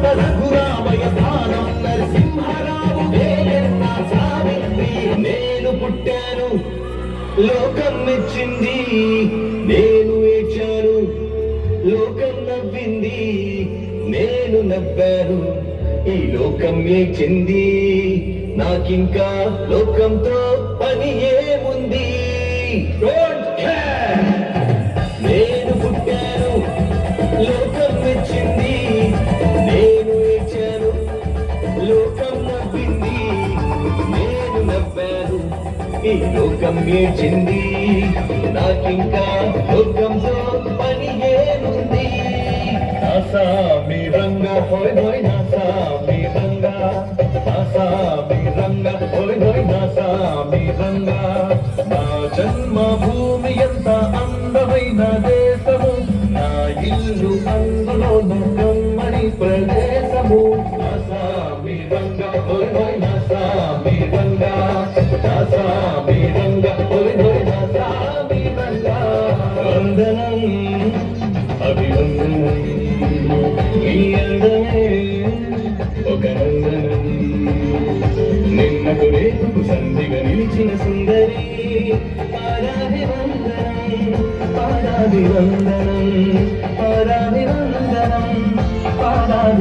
రఘురామయ్య స్థానం నరసింహరావు వేలెన్న సావిత్రి నేను పుట్టాను లోకం మెచ్చింది నేను ఏడ్చాను లోకం నవ్వింది నేను నవ్వాను ఈ లోకం ఏడ్చింది నాకింకా లోకంతో పని ఏముంది నేను పుట్టాను లోకం మెచ్చింది నేను ఏడ్చాను లోకం నవ్వింది నేను నవ్వాను ఈ లోకం ఏడ్చింది నాకింకా లోకంతో పని ఏముంది నాసామి రంగ హోయ్ హోయ్ నాసామి రంగ నాసామి రంగ హోయ్ హోయ్ నాసామి రంగ నా జన్మభూమి ఎంత అందమైన దేశము నా ఇల్లు అందులో కమ్మని ప్రదేశము నాసామి రంగ హోయ్ హోయ్ నాసామి రంగ నాసామి రంగ హోయ్ హోయ్ నాసామి రంగ వందనం అభివందనం ఈ అందమే ఒక నందనం నిన్నకు రేపుకు సంధిగా నిలిచిన సుందరి పాదాభివందనం పాదాభివందనం పాదాభివందనం పాదాభి